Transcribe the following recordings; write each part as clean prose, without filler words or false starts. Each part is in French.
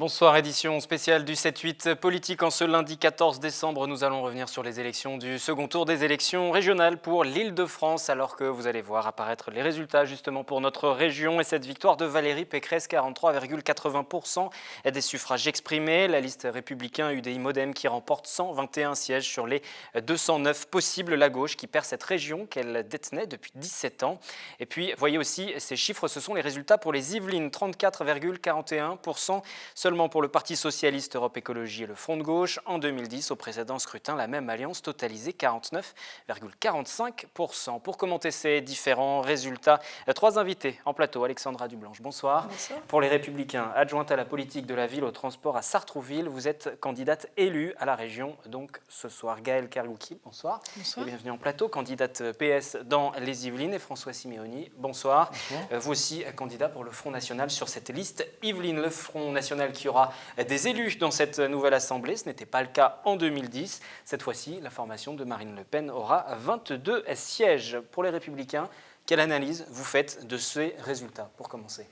Bonsoir, édition spéciale du 7-8 politique. En ce lundi 14 décembre, nous allons revenir sur les élections du second tour des élections régionales pour l'Île-de-France, alors que vous allez voir apparaître les résultats justement pour notre région et cette victoire de Valérie Pécresse, 43,80% des suffrages exprimés. La liste républicain UDI-Modem qui remporte 121 sièges sur les 209 possibles. La gauche qui perd cette région qu'elle détenait depuis 17 ans. Et puis, voyez aussi ces chiffres, ce sont les résultats pour les Yvelines, 34,41%. Seulement pour le Parti socialiste, Europe Écologie et le Front de gauche. En 2010, au précédent scrutin, la même alliance totalisait 49,45%. Pour commenter ces différents résultats, trois invités en plateau. Alexandra Dublanche, bonsoir. Bonsoir. Pour les Républicains, adjointe à la politique de la ville, au transport à Sartrouville, vous êtes candidate élue à la région, donc ce soir. Gaëlle Kergouki, bonsoir. Bonsoir. Et bienvenue en plateau, candidate PS dans les Yvelines. Et François Simeoni, bonsoir. Bonsoir. Vous aussi candidat pour le Front National sur cette liste Yvelines. Le Front National qui aura des élus dans cette nouvelle assemblée. Ce n'était pas le cas en 2010. Cette fois-ci, la formation de Marine Le Pen aura 22 sièges. Pour les Républicains, quelle analyse vous faites de ces résultats, pour commencer ?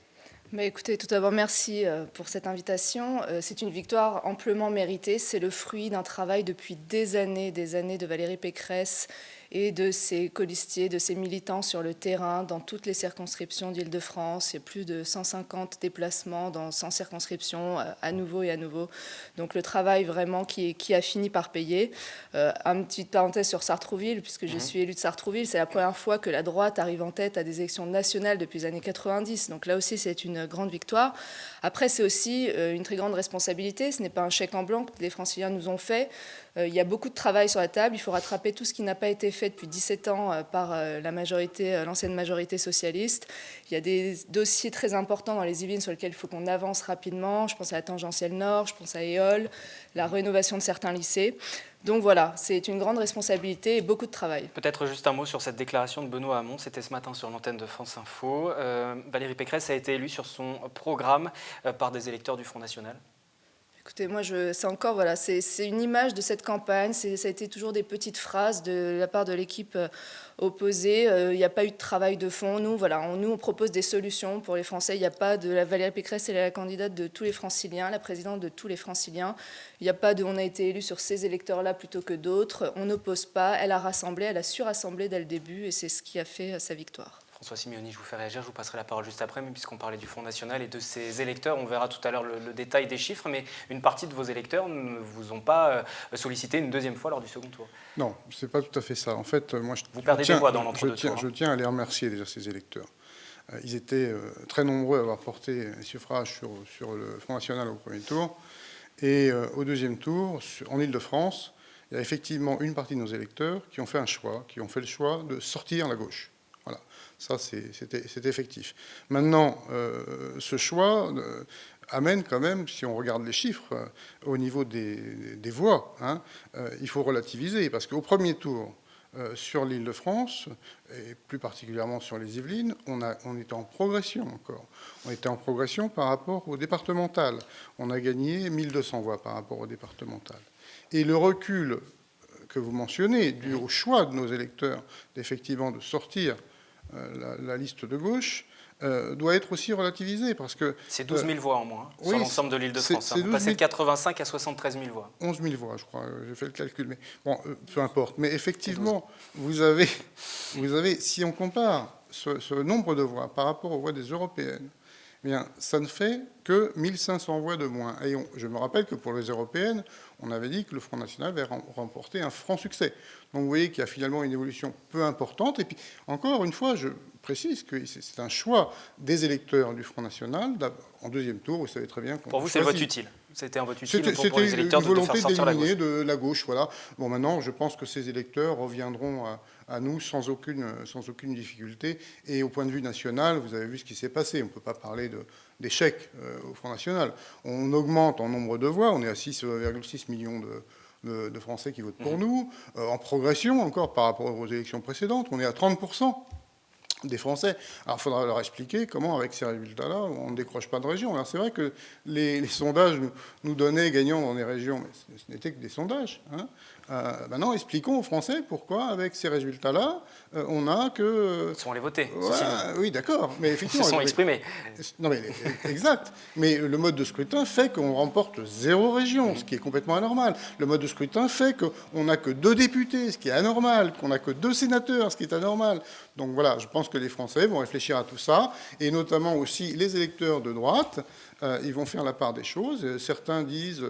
Écoutez, tout d'abord, merci pour cette invitation. C'est une victoire amplement méritée. C'est le fruit d'un travail depuis des années de Valérie Pécresse et de ses colistiers, de ses militants sur le terrain, dans toutes les circonscriptions d'Île-de-France. Il y a plus de 150 déplacements dans 100 circonscriptions, à nouveau et à nouveau. Donc le travail vraiment qui a fini par payer. Une petite parenthèse sur Sartrouville, puisque je suis élue de Sartrouville, c'est la première fois que la droite arrive en tête à des élections nationales depuis les années 90. Donc là aussi, c'est une grande victoire. Après, c'est aussi une très grande responsabilité. Ce n'est pas un chèque en blanc que les Franciliens nous ont fait. Il y a beaucoup de travail sur la table. Il faut rattraper tout ce qui n'a pas été fait depuis 17 ans par l'ancienne majorité socialiste. Il y a des dossiers très importants dans les Yvelines sur lesquels il faut qu'on avance rapidement. Je pense à la tangentielle nord, je pense à Éole, la rénovation de certains lycées. Donc voilà, c'est une grande responsabilité et beaucoup de travail. Peut-être juste un mot sur cette déclaration de Benoît Hamon. C'était ce matin sur l'antenne de France Info. Valérie Pécresse a été élue sur son programme par des électeurs du Front National. Écoutez, moi, c'est une image de cette campagne. Ça a été toujours des petites phrases de la part de l'équipe opposée. Il n'y a pas eu de travail de fond. Nous, on propose des solutions pour les Français. Il n'y a pas de la Valérie Pécresse, elle est la candidate de tous les Franciliens, la présidente de tous les Franciliens. Il n'y a pas de on a été élu sur ces électeurs-là plutôt que d'autres. On n'oppose pas. Elle a su rassembler dès le début, et c'est ce qui a fait sa victoire. François Simeoni, je vous fais réagir, je vous passerai la parole juste après, mais puisqu'on parlait du Front National et de ses électeurs, on verra tout à l'heure le détail des chiffres, mais une partie de vos électeurs ne vous ont pas sollicité une deuxième fois lors du second tour. Non, c'est pas tout à fait ça. En fait, moi, vous perdez des voix dans l'entre-deux tours. Je tiens à les remercier déjà, ces électeurs. Ils étaient très nombreux à avoir porté un suffrage sur le Front National au premier tour. Et au deuxième tour, en Île-de-France, il y a effectivement une partie de nos électeurs qui ont fait le choix de sortir la gauche. Voilà, ça c'est effectif. Maintenant, ce choix amène quand même, si on regarde les chiffres, au niveau des voix, il faut relativiser, parce qu'au premier tour, sur l'Île-de-France, et plus particulièrement sur les Yvelines, on était en progression encore. On était en progression par rapport au départemental. On a gagné 1200 voix par rapport au départemental. Et le recul que vous mentionnez, dû au choix de nos électeurs, effectivement, de sortir la liste de gauche, doit être aussi relativisé, parce que... C'est 12 000 voix en moins, sur l'ensemble de l'Île-de-France. Vous passez de 85 à 73 000 voix. 11 000 voix, je crois, j'ai fait le calcul, mais bon, peu importe. Mais effectivement, vous avez, si on compare ce nombre de voix par rapport aux voix des européennes, eh bien, ça ne fait que 1500 voix de moins. Et je me rappelle que pour les européennes, on avait dit que le Front National avait remporté un franc succès. Donc vous voyez qu'il y a finalement une évolution peu importante. Et puis, encore une fois, je précise que c'est un choix des électeurs du Front National. En deuxième tour, vous savez très bien qu'on Pour vous, c'est le vote utile. C'était un vote utile pour les électeurs de faire sortir la gauche. C'était une volonté d'éliminer de la gauche, voilà. Bon, maintenant, je pense que ces électeurs reviendront à nous sans aucune difficulté. Et au point de vue national, vous avez vu ce qui s'est passé. On ne peut pas parler d'échec au Front National. On augmente en nombre de voix. On est à 6,6 millions de Français qui votent pour nous. En progression encore par rapport aux élections précédentes. On est à 30%. des Français. Alors, il faudra leur expliquer comment, avec ces résultats-là, on ne décroche pas de région. Alors, c'est vrai que les sondages nous donnaient gagnants dans les régions, mais ce n'était que des sondages. Hein. Maintenant, expliquons aux Français pourquoi, avec ces résultats-là, on n'a que... Ils sont allés voter. Oui, d'accord, mais effectivement... Ils se sont exprimés. Non, mais exact. Mais le mode de scrutin fait qu'on remporte 0 région, ce qui est complètement anormal. Le mode de scrutin fait qu'on n'a que 2 députés, ce qui est anormal, qu'on n'a que 2 sénateurs, ce qui est anormal. Donc voilà, je pense que les Français vont réfléchir à tout ça, et notamment aussi les électeurs de droite, ils vont faire la part des choses. Certains disent...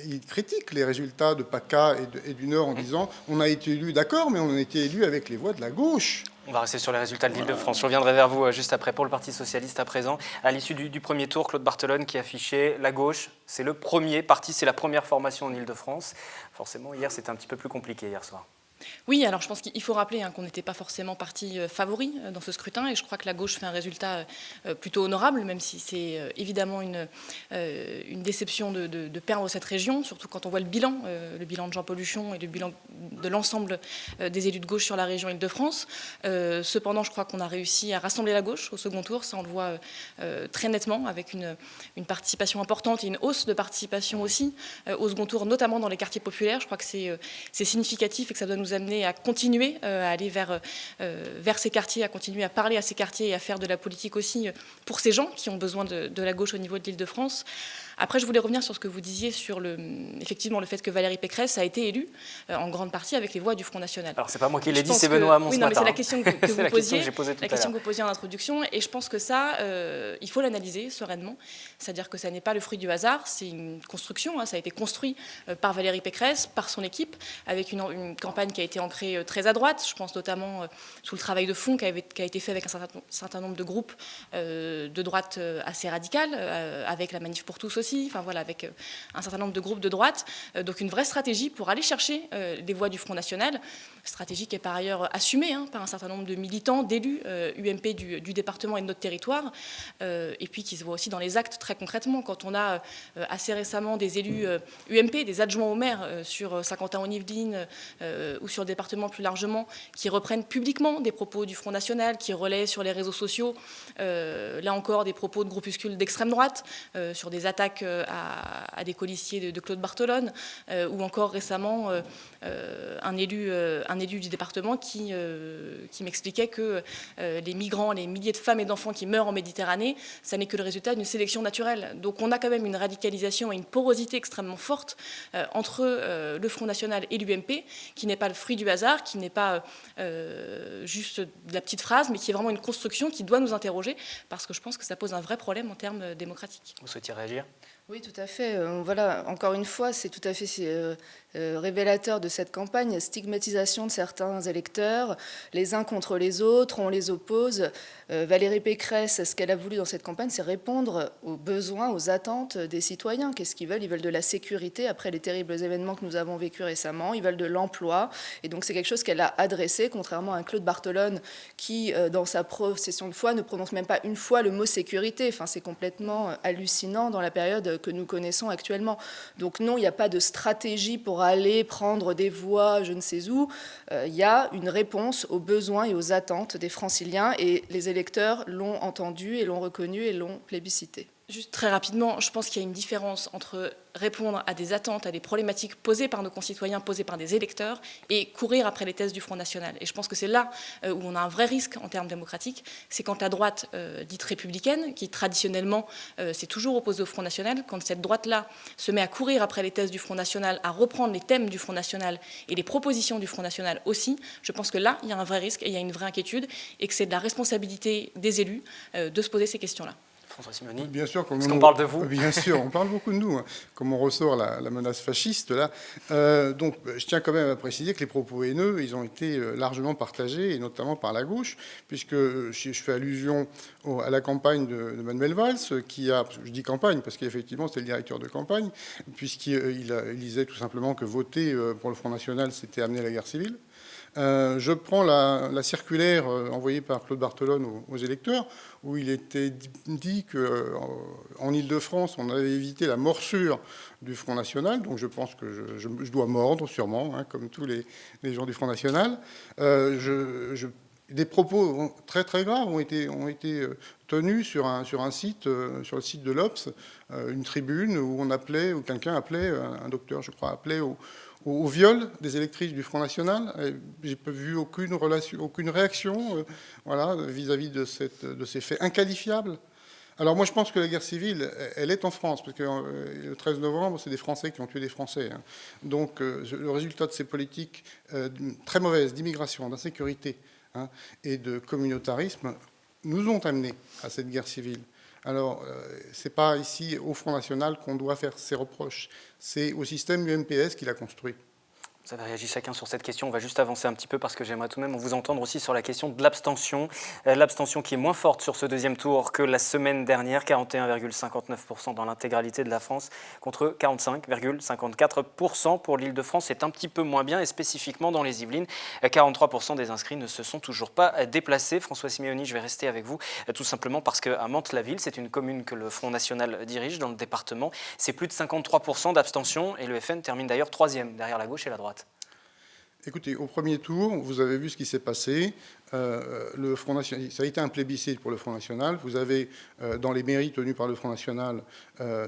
ils critiquent les résultats de PACA et du Nord en disant on a été élu, d'accord, mais on a été élu avec les voix de la gauche. On va rester sur les résultats de l'Île-de-France. Je reviendrai vers vous juste après pour le Parti socialiste à présent. À l'issue du premier tour, Claude Barthelone qui affichait la gauche. C'est le premier parti, c'est la première formation en Île-de-France. Forcément, hier, c'était un petit peu plus compliqué hier soir. Oui, alors je pense qu'il faut rappeler qu'on n'était pas forcément parti favori dans ce scrutin, et je crois que la gauche fait un résultat plutôt honorable, même si c'est évidemment une déception de perdre cette région, surtout quand on voit le bilan de Jean-Paul Huchon et le bilan de l'ensemble des élus de gauche sur la région Île-de-France. Cependant, je crois qu'on a réussi à rassembler la gauche au second tour, ça on le voit très nettement, avec une participation importante et une hausse de participation aussi au second tour, notamment dans les quartiers populaires. Je crois que c'est significatif et que ça doit nous amener à continuer à aller vers ces quartiers, à continuer à parler à ces quartiers et à faire de la politique aussi pour ces gens qui ont besoin de la gauche au niveau de l'Île-de-France. Après, je voulais revenir sur ce que vous disiez sur effectivement le fait que Valérie Pécresse a été élue en grande partie avec les voix du Front National. Alors, c'est pas moi qui l'ai dit, c'est Benoît Hamon ce matin. Oui, c'est la question que vous posiez, la question que vous posiez en introduction, et je pense que ça, il faut l'analyser sereinement. C'est-à-dire que ça n'est pas le fruit du hasard, c'est une construction, hein, ça a été construit par Valérie Pécresse, par son équipe, avec une campagne qui a été ancrée très à droite. Je pense notamment sous le travail de fond qui a été fait avec un certain nombre de groupes de droite assez radicales, avec la Manif pour tous aussi, enfin voilà, avec un certain nombre de groupes de droite. Donc une vraie stratégie pour aller chercher les voix du Front National, stratégie qui est par ailleurs assumée par un certain nombre de militants, d'élus UMP du département et de notre territoire, et puis qui se voit aussi dans les actes très concrètement. Quand on a assez récemment des élus UMP, des adjoints au maire sur Saint-Quentin-en-Yvelines ou sur le département plus largement, qui reprennent publiquement des propos du Front National, qui relaient sur les réseaux sociaux, là encore, des propos de groupuscules d'extrême droite, sur des attaques à des colistiers de Claude Barthelone, ou encore récemment un élu du département qui m'expliquait que les migrants, les milliers de femmes et d'enfants qui meurent en Méditerranée, ça n'est que le résultat d'une sélection naturelle. Donc on a quand même une radicalisation et une porosité extrêmement forte entre le Front National et l'UMP, qui n'est pas le fruit du hasard, qui n'est pas juste de la petite phrase, mais qui est vraiment une construction qui doit nous interroger, parce que je pense que ça pose un vrai problème en termes démocratiques. Vous souhaitiez réagir ? Oui, tout à fait. Voilà, encore une fois, c'est tout à fait révélateur de cette campagne, stigmatisation de certains électeurs, les uns contre les autres, on les oppose. Valérie Pécresse, ce qu'elle a voulu dans cette campagne, c'est répondre aux besoins, aux attentes des citoyens. Qu'est-ce qu'ils veulent ? Ils veulent de la sécurité après les terribles événements que nous avons vécus récemment. Ils veulent de l'emploi. Et donc c'est quelque chose qu'elle a adressé, contrairement à un Claude Barthelone qui, dans sa profession de foi, ne prononce même pas une fois le mot sécurité. Enfin, c'est complètement hallucinant dans la période que nous connaissons actuellement. Donc non, il n'y a pas de stratégie pour aller prendre des voix je ne sais où. Il y a une réponse aux besoins et aux attentes des franciliens, et les électeurs l'ont entendu et l'ont reconnu et l'ont plébiscité. Juste très rapidement, je pense qu'il y a une différence entre répondre à des attentes, à des problématiques posées par nos concitoyens, posées par des électeurs, et courir après les thèses du Front National. Et je pense que c'est là où on a un vrai risque en termes démocratiques, c'est quand la droite dite républicaine, qui traditionnellement s'est toujours opposée au Front National, quand cette droite-là se met à courir après les thèses du Front National, à reprendre les thèmes du Front National et les propositions du Front National aussi, je pense que là, il y a un vrai risque et il y a une vraie inquiétude, et que c'est de la responsabilité des élus de se poser ces questions-là. François Simoni, bien sûr, est-ce qu'on parle de vous ? Bien sûr, on parle beaucoup de nous, hein, comme on ressort la menace fasciste, là. Donc, je tiens quand même à préciser que les propos haineux, ils ont été largement partagés, et notamment par la gauche, puisque je fais allusion à la campagne de Manuel Valls, qui a, je dis campagne, parce qu'effectivement, c'était le directeur de campagne, puisqu'il disait tout simplement que voter pour le Front National, c'était amener à la guerre civile. Je prends la circulaire envoyée par Claude Barthelone aux électeurs, où il était dit qu'en Île-de-France, on avait évité la morsure du Front National. Donc je pense que je dois mordre, sûrement, hein, comme tous les gens du Front National. des propos très très graves ont été tenus sur un site, sur le site de l'Obs, une tribune où quelqu'un appelait, un docteur je crois, appelait au viol des électrices du Front National. J'ai pas vu aucune réaction voilà, vis-à-vis de ces faits inqualifiables. Alors moi je pense que la guerre civile, elle est en France, parce que le 13 novembre, c'est des Français qui ont tué des Français. Hein. Donc le résultat de ces politiques très mauvaises d'immigration, d'insécurité hein, et de communautarisme nous ont amenés à cette guerre civile. Alors, ce n'est pas ici au Front National qu'on doit faire ces reproches, c'est au système UMPS qui l'a construit. Vous avez réagi chacun sur cette question. On va juste avancer un petit peu parce que j'aimerais tout de même vous entendre aussi sur la question de l'abstention. L'abstention qui est moins forte sur ce deuxième tour que la semaine dernière, 41,59% dans l'intégralité de la France contre 45,54% pour l'Île-de-France. C'est un petit peu moins bien et spécifiquement dans les Yvelines, 43% des inscrits ne se sont toujours pas déplacés. François Simeoni, je vais rester avec vous tout simplement parce qu'à Mantes-la-Ville, c'est une commune que le Front National dirige dans le département. C'est plus de 53% d'abstention et le FN termine d'ailleurs 3e derrière la gauche et la droite. Écoutez, au premier tour, vous avez vu ce qui s'est passé. Le Front National, ça a été un plébiscite pour le Front National. Vous avez, dans les mairies tenues par le Front National,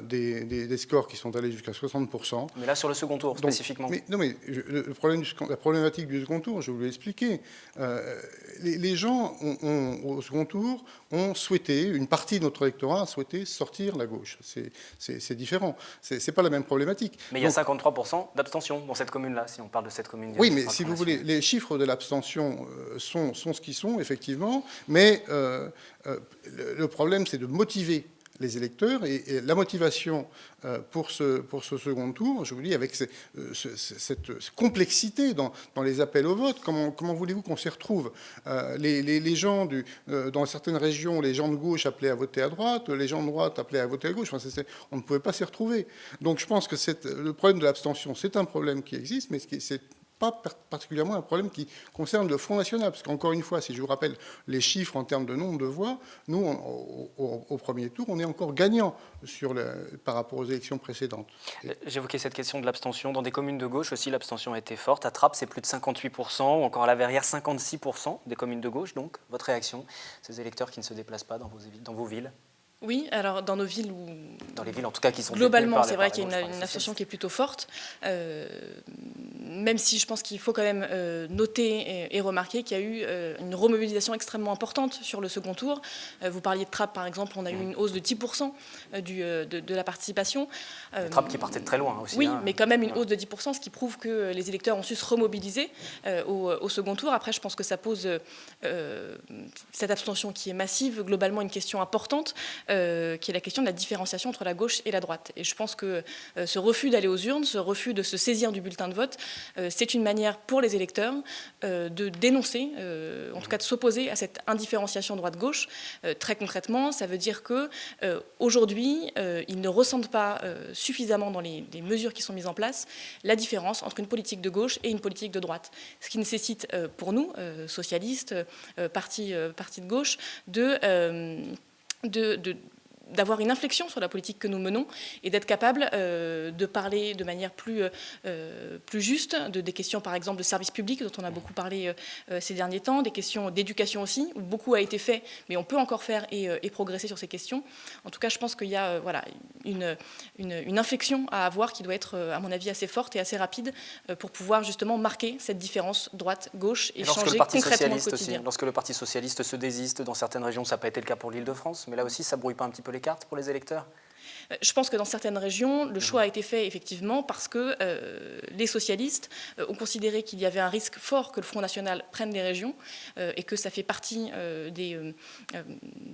des scores qui sont allés jusqu'à 60%. Mais là, sur le second tour, spécifiquement. La problématique du second tour, je vous l'ai expliqué. Les gens, au second tour, ont souhaité, une partie de notre électorat a souhaité sortir la gauche. C'est différent. C'est pas la même problématique. Mais il y a 53% d'abstention dans cette commune-là, si on parle de cette commune. Oui, mais si vous voulez, les chiffres de l'abstention sont ce qu'ils sont, effectivement, mais le problème, c'est de motiver les électeurs, et la motivation pour ce second tour, je vous dis, avec cette complexité dans les appels au vote, comment voulez-vous qu'on s'y retrouve? Les gens, dans certaines régions, les gens de gauche appelaient à voter à droite, les gens de droite appelaient à voter à gauche, enfin, on ne pouvait pas s'y retrouver. Donc je pense que le problème de l'abstention, c'est un problème qui existe, mais c'est pas particulièrement un problème qui concerne le Front National, parce qu'encore une fois, si je vous rappelle les chiffres en termes de nombre de voix, nous, au premier tour, on est encore gagnant par rapport aux élections précédentes. J'évoquais cette question de l'abstention. Dans des communes de gauche aussi, l'abstention a été forte. À Trappes, c'est plus de 58%, ou encore à la Verrière, 56% des communes de gauche. Donc, votre réaction, ces électeurs qui ne se déplacent pas dans vos villes? Oui, alors dans nos villes où... Dans les villes en tout cas qui sont... Globalement, c'est vrai qu'il y a une abstention qui est plutôt forte, même si je pense qu'il faut quand même noter et remarquer qu'il y a eu une remobilisation extrêmement importante sur le second tour. Vous parliez de Trappes par exemple, on a eu une hausse de 10% de la participation. Trappes qui partait de très loin aussi. Oui, mais quand même une hausse de 10%, ce qui prouve que les électeurs ont su se remobiliser au second tour. Après, je pense que ça pose cette abstention qui est massive, globalement une question importante, qui est la question de la différenciation entre la gauche et la droite. Et je pense que ce refus d'aller aux urnes, ce refus de se saisir du bulletin de vote, c'est une manière pour les électeurs de dénoncer, en tout cas de s'opposer à cette indifférenciation droite-gauche. Très concrètement, ça veut dire qu'aujourd'hui, ils ne ressentent pas suffisamment dans les mesures qui sont mises en place la différence entre une politique de gauche et une politique de droite. Ce qui nécessite pour nous, socialistes, partis de gauche, d'avoir une inflexion sur la politique que nous menons et d'être capable de parler de manière plus juste des questions, par exemple, de services publics, dont on a beaucoup parlé ces derniers temps, des questions d'éducation aussi, où beaucoup a été fait, mais on peut encore faire et progresser sur ces questions. En tout cas, je pense qu'il y a une inflexion à avoir qui doit être, à mon avis, assez forte et assez rapide pour pouvoir justement marquer cette différence droite-gauche et changer concrètement le quotidien. Lorsque le Parti socialiste se désiste dans certaines régions, ça n'a pas été le cas pour l'Île-de-France, mais là aussi, ça ne brouille pas un petit peu les cartes pour les électeurs? Je pense que dans certaines régions, le choix a été fait effectivement parce que les socialistes ont considéré qu'il y avait un risque fort que le Front National prenne les régions et que ça fait partie des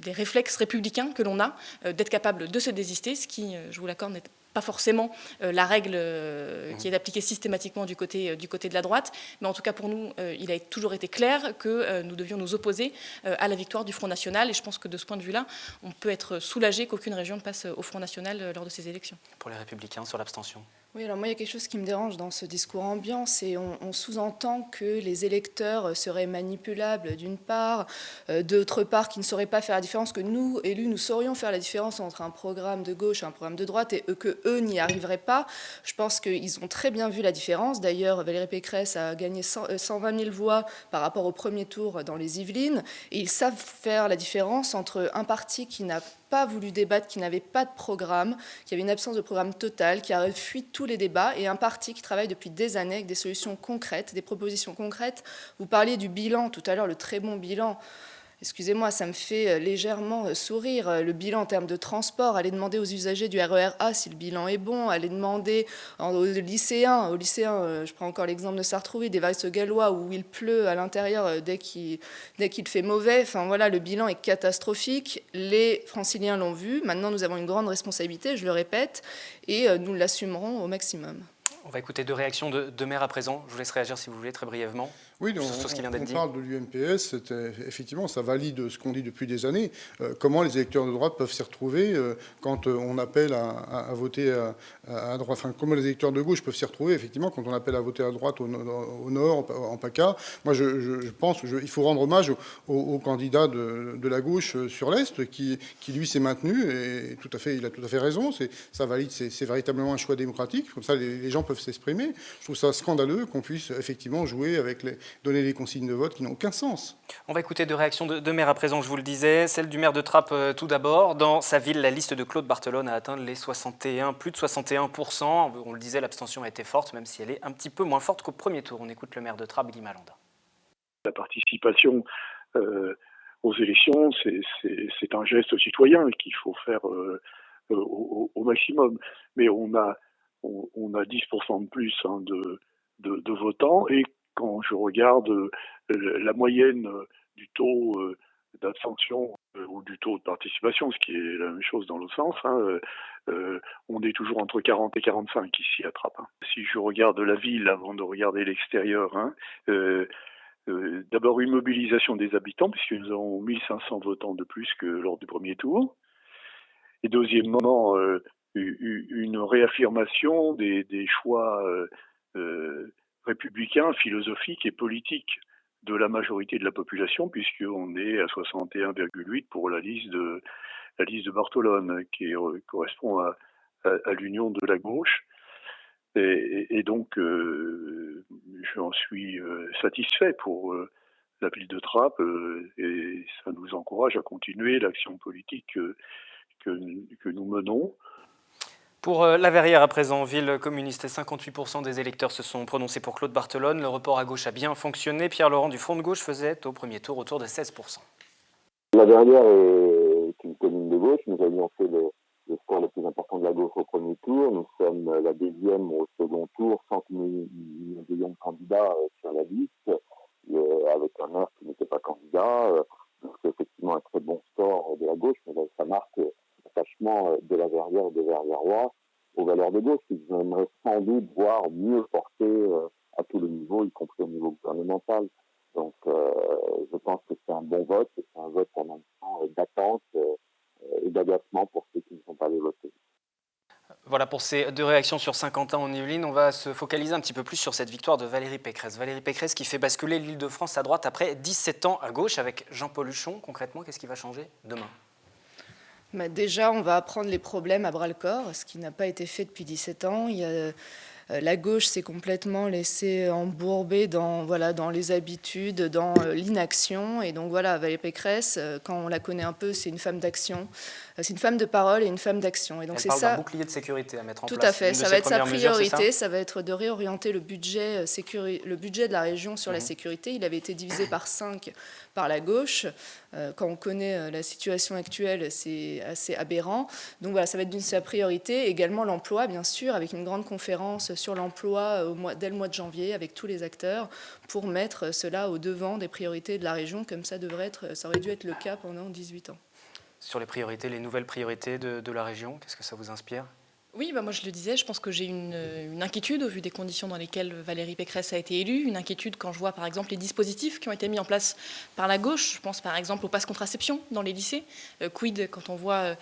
réflexes républicains que l'on a d'être capable de se désister, ce qui, je vous l'accorde, n'est pas forcément la règle qui est appliquée systématiquement du côté de la droite, mais en tout cas pour nous, il a toujours été clair que nous devions nous opposer à la victoire du Front National, et je pense que de ce point de vue-là, on peut être soulagé qu'aucune région ne passe au Front National lors de ces élections. Pour les Républicains, sur l'abstention? Oui, alors moi, il y a quelque chose qui me dérange dans ce discours ambiant, c'est on sous-entend que les électeurs seraient manipulables d'une part, d'autre part, qu'ils ne sauraient pas faire la différence, que nous, élus, nous saurions faire la différence entre un programme de gauche et un programme de droite, et que eux n'y arriveraient pas. Je pense qu'ils ont très bien vu la différence. D'ailleurs, Valérie Pécresse a gagné 120 000 voix par rapport au premier tour dans les Yvelines, et ils savent faire la différence entre un parti qui n'a pas voulu débattre, qui n'avait pas de programme, qui avait une absence de programme totale, qui a fui tous les débats, et un parti qui travaille depuis des années avec des solutions concrètes, des propositions concrètes. Vous parliez du bilan tout à l'heure, le très bon bilan. Excusez-moi, ça me fait légèrement sourire. Le bilan en termes de transport, aller demander aux usagers du RER A si le bilan est bon, aller demander aux lycéens, je prends encore l'exemple de Sartrouville, des Weiss-Gallois, où il pleut à l'intérieur dès qu'il fait mauvais. Enfin voilà, le bilan est catastrophique. Les franciliens l'ont vu. Maintenant, nous avons une grande responsabilité, je le répète, et nous l'assumerons au maximum. On va écouter deux réactions de maires à présent. Je vous laisse réagir si vous voulez, très brièvement. Oui, sur ce qui vient d'être dit. On parle de l'UMPS, effectivement, ça valide ce qu'on dit depuis des années. Comment les électeurs de droite peuvent s'y retrouver quand on appelle à voter à droite, enfin, comment les électeurs de gauche peuvent s'y retrouver, effectivement, quand on appelle à voter à droite au nord, en PACA. Moi, je pense qu'il faut rendre hommage au candidat de la gauche sur l'Est, qui lui, s'est maintenu, et il a tout à fait raison. Ça valide, c'est véritablement un choix démocratique. Comme ça, les gens peuvent s'exprimer. Je trouve ça scandaleux qu'on puisse, effectivement, jouer avec donner des consignes de vote qui n'ont aucun sens. On va écouter deux réactions de maires à présent, je vous le disais. Celle du maire de Trappes tout d'abord. Dans sa ville, la liste de Claude Barthelone a atteint les plus de 61%. On le disait, l'abstention a été forte, même si elle est un petit peu moins forte qu'au premier tour. On écoute le maire de Trappes, Guy Malanda. La participation aux élections, c'est un geste citoyen qu'il faut faire au maximum. Mais on a 10% de plus de votants, et quand je regarde la moyenne du taux d'abstention ou du taux de participation, ce qui est la même chose dans l'autre sens, on est toujours entre 40 et 45 ici à Trappes. Si je regarde la ville avant de regarder l'extérieur, d'abord une mobilisation des habitants, puisque nous avons 1500 votants de plus que lors du premier tour. Et deuxièmement, une réaffirmation des choix républicains, philosophiques et politiques de la majorité de la population, puisqu'on est à 61,8 pour la liste de Barthelone, qui correspond à l'union de la gauche. Et donc, j'en suis satisfait pour la ville de Trappes, et ça nous encourage à continuer l'action politique que nous menons. Pour la Verrière à présent, ville communiste, 58% des électeurs se sont prononcés pour Claude Barthelone. Le report à gauche a bien fonctionné. Pierre Laurent du Front de gauche faisait au premier tour autour de 16%. La Verrière est une commune de gauche. Nous avions fait le score le plus important de la gauche au premier tour. Nous sommes la deuxième au second tour, sans que nous ayons de candidats sur la liste, avec un maire qui n'était pas candidat. Donc c'est effectivement un très bon score de la gauche, mais ça marque l'attachement de la Verrière et des Verriérois aux valeurs de gauche, qu'ils aimeraient sans doute voir mieux portées à tous les niveaux, y compris au niveau gouvernemental. Donc je pense que c'est un bon vote, et c'est un vote en même temps d'attente et d'agacement pour ceux qui ne sont pas allés voter. Voilà pour ces deux réactions sur Saint-Quentin en Yvelines. On va se focaliser un petit peu plus sur cette victoire de Valérie Pécresse. Valérie Pécresse qui fait basculer l'Île-de-France à droite après 17 ans à gauche avec Jean-Paul Huchon. Concrètement, qu'est-ce qui va changer demain ? Déjà, on va prendre les problèmes à bras-le-corps, ce qui n'a pas été fait depuis 17 ans. La gauche s'est complètement laissée embourber dans les habitudes, dans l'inaction. Et donc voilà, Valérie Pécresse, quand on la connaît un peu, c'est une femme d'action. C'est une femme de parole et une femme d'action. Et donc elle parle d'un bouclier de sécurité à mettre en place. Tout à fait, ça va être sa priorité, mesures, ça va être de réorienter le budget de la région sur la sécurité. Il avait été divisé par 5 par la gauche. Quand on connaît la situation actuelle, c'est assez aberrant. Donc voilà, ça va être sa priorité. Également l'emploi, bien sûr, avec une grande conférence sur l'emploi dès le mois de janvier, avec tous les acteurs, pour mettre cela au devant des priorités de la région, comme ça aurait dû être le cas pendant 18 ans. Sur les priorités, les nouvelles priorités de la région, qu'est-ce que ça vous inspire ? Oui, moi je le disais, je pense que j'ai une inquiétude au vu des conditions dans lesquelles Valérie Pécresse a été élue, une inquiétude quand je vois par exemple les dispositifs qui ont été mis en place par la gauche. Je pense par exemple au pass contraception dans les lycées. Quid quand on voit,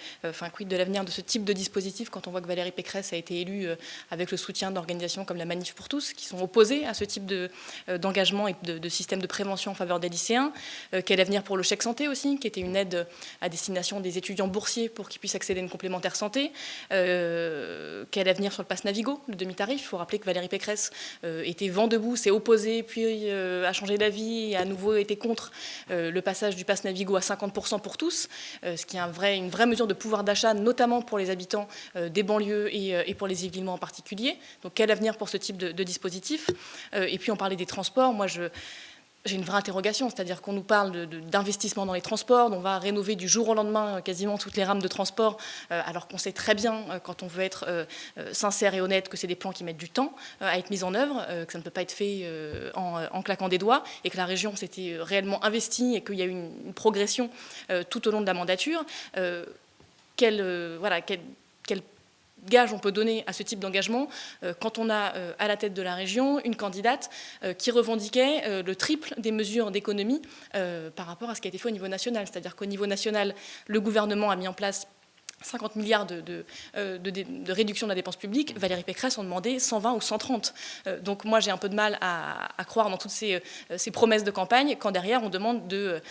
quid de l'avenir de ce type de dispositif quand on voit que Valérie Pécresse a été élue avec le soutien d'organisations comme la Manif pour tous qui sont opposées à ce type d'engagement et de système de prévention en faveur des lycéens. Quel avenir pour le chèque santé aussi, qui était une aide à destination des étudiants boursiers pour qu'ils puissent accéder à une complémentaire santé. Quel avenir sur le pass Navigo, le demi-tarif. Il faut rappeler que Valérie Pécresse était vent debout, s'est opposée, puis a changé d'avis et à nouveau été contre le passage du pass Navigo à 50% pour tous, ce qui est une vraie mesure de pouvoir d'achat, notamment pour les habitants des banlieues et pour les Yvelinois en particulier. Donc quel avenir pour ce type de dispositif? Et puis on parlait des transports. Moi, j'ai une vraie interrogation, c'est-à-dire qu'on nous parle d'investissement dans les transports, on va rénover du jour au lendemain quasiment toutes les rames de transport, alors qu'on sait très bien, quand on veut être sincère et honnête, que c'est des plans qui mettent du temps à être mis en œuvre, que ça ne peut pas être fait en claquant des doigts, et que la région s'était réellement investie et qu'il y a eu une progression tout au long de la mandature. Quel gage on peut donner à ce type d'engagement quand on a à la tête de la région une candidate qui revendiquait le triple des mesures d'économie par rapport à ce qui a été fait au niveau national. C'est-à-dire qu'au niveau national, le gouvernement a mis en place 50 milliards de réduction de la dépense publique. Valérie Pécresse en demandait 120 ou 130. Donc moi, j'ai un peu de mal à croire dans toutes ces promesses de campagne quand derrière, on demande de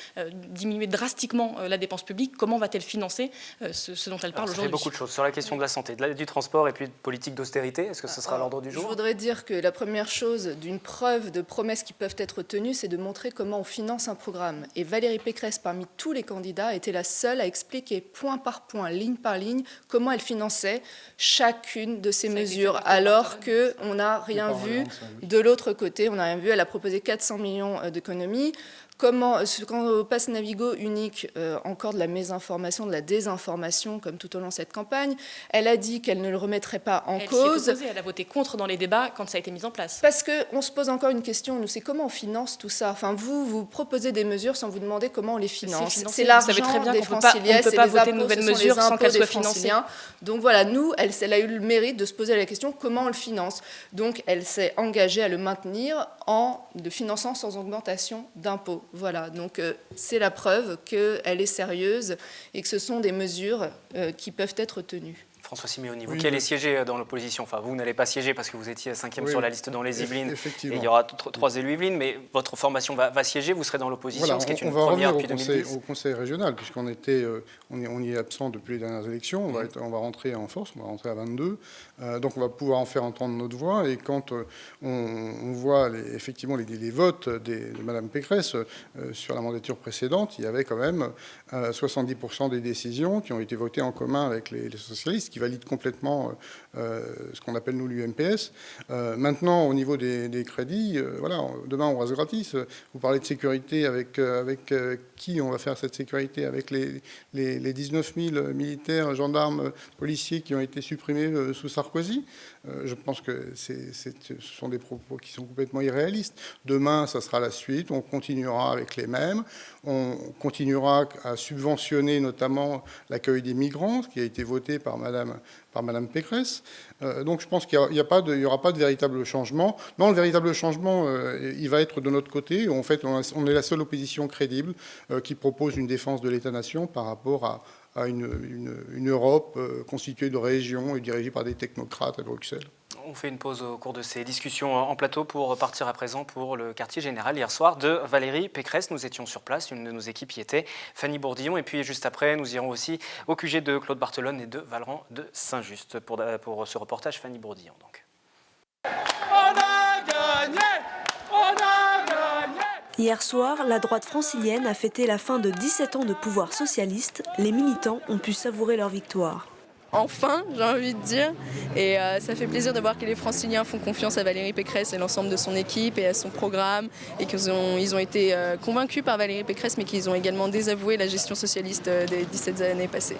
diminuer drastiquement la dépense publique. Comment va-t-elle financer ce dont elle parle aujourd'hui? Ça fait beaucoup de choses. Sur la question de la santé, du transport et puis de politique d'austérité, est-ce que ce sera à l'ordre du jour? Je voudrais dire que la première chose d'une preuve de promesses qui peuvent être tenues, c'est de montrer comment on finance un programme. Et Valérie Pécresse, parmi tous les candidats, était la seule à expliquer point par point, ligne par ligne, comment elle finançait chacune de ces mesures, alors qu'on n'a rien vu de l'autre côté. On n'a rien vu. Elle a proposé 400 millions d'économies. Quant au pass Navigo unique, encore de la mésinformation, de la désinformation, comme tout au long de cette campagne, elle a dit qu'elle ne le remettrait pas en cause. Elle a voté contre dans les débats quand ça a été mis en place. Parce qu'on se pose encore une question, nous, c'est comment on finance tout ça. Enfin, vous proposez des mesures sans vous demander comment on les finance. C'est l'argent des franciliens, c'est les impôts, nouvelles mesures sans qu'elles soient financées. Donc voilà, nous, elle a eu le mérite de se poser la question comment on le finance. Donc elle s'est engagée à le maintenir en le finançant sans augmentation d'impôts. Voilà, donc c'est la preuve qu'elle est sérieuse et que ce sont des mesures qui peuvent être tenues. François Simeoni, vous qui allez siéger dans l'opposition, enfin vous n'allez pas siéger parce que vous étiez 5e sur la liste dans les Yvelines, et il y aura 3 élus Yvelines, mais votre formation va siéger, vous serez dans l'opposition, voilà, ce qui est une première depuis 2010. Au conseil régional, puisqu'on on y est absent depuis les dernières élections, on va rentrer en force, on va rentrer à 22, donc on va pouvoir en faire entendre notre voix, et quand on voit effectivement les votes de Mme Pécresse sur la mandature précédente, il y avait quand même 70% des décisions qui ont été votées en commun avec les socialistes, qui valide complètement ce qu'on appelle nous l'UMPS. Maintenant, au niveau des crédits, voilà, demain on reste gratis. Vous parlez de sécurité, avec qui on va faire cette sécurité? Avec les 19 000 militaires, gendarmes, policiers qui ont été supprimés sous Sarkozy? Je pense que ce sont des propos qui sont complètement irréalistes. Demain, ça sera la suite. On continuera avec les mêmes. On continuera à subventionner notamment l'accueil des migrants, ce qui a été voté par Madame Pécresse. Donc je pense qu'il n'y aura pas de véritable changement. Non, le véritable changement, il va être de notre côté. En fait, on est la seule opposition crédible qui propose une défense de l'État-nation par rapport à une Europe constituée de régions et dirigée par des technocrates à Bruxelles. On fait une pause au cours de ces discussions en plateau pour partir à présent pour le quartier général hier soir de Valérie Pécresse. Nous étions sur place, une de nos équipes y était, Fanny Bourdillon. Et puis juste après, nous irons aussi au QG de Claude Barthelone et de Valran de Saint-Just pour ce reportage Fanny Bourdillon. Donc. On a gagné! On a gagné! Hier soir, la droite francilienne a fêté la fin de 17 ans de pouvoir socialiste. Les militants ont pu savourer leur victoire. Enfin, j'ai envie de dire, et ça fait plaisir de voir que les franciliens font confiance à Valérie Pécresse et l'ensemble de son équipe et à son programme, et qu'ils ont été convaincus par Valérie Pécresse, mais qu'ils ont également désavoué la gestion socialiste des 17 années passées.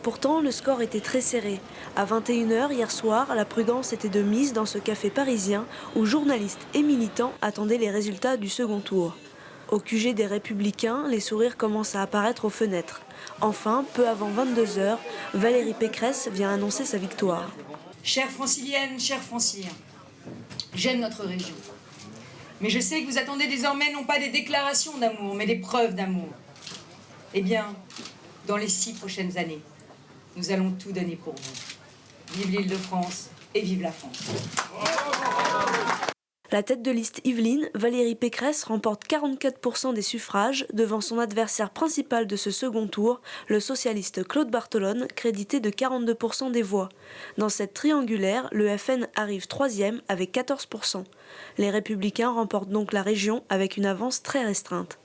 Pourtant, le score était très serré. À 21h hier soir, la prudence était de mise dans ce café parisien où journalistes et militants attendaient les résultats du second tour. Au QG des Républicains, les sourires commencent à apparaître aux fenêtres. Enfin, peu avant 22h, Valérie Pécresse vient annoncer sa victoire. Chères franciliennes, chers franciliens, j'aime notre région. Mais je sais que vous attendez désormais non pas des déclarations d'amour, mais des preuves d'amour. Eh bien, dans les 6 prochaines années, nous allons tout donner pour vous. Vive l'Île-de-France et vive la France. La tête de liste Yvelines, Valérie Pécresse, remporte 44% des suffrages devant son adversaire principal de ce second tour, le socialiste Claude Barthelone, crédité de 42% des voix. Dans cette triangulaire, le FN arrive 3e avec 14%. Les Républicains remportent donc la région avec une avance très restreinte.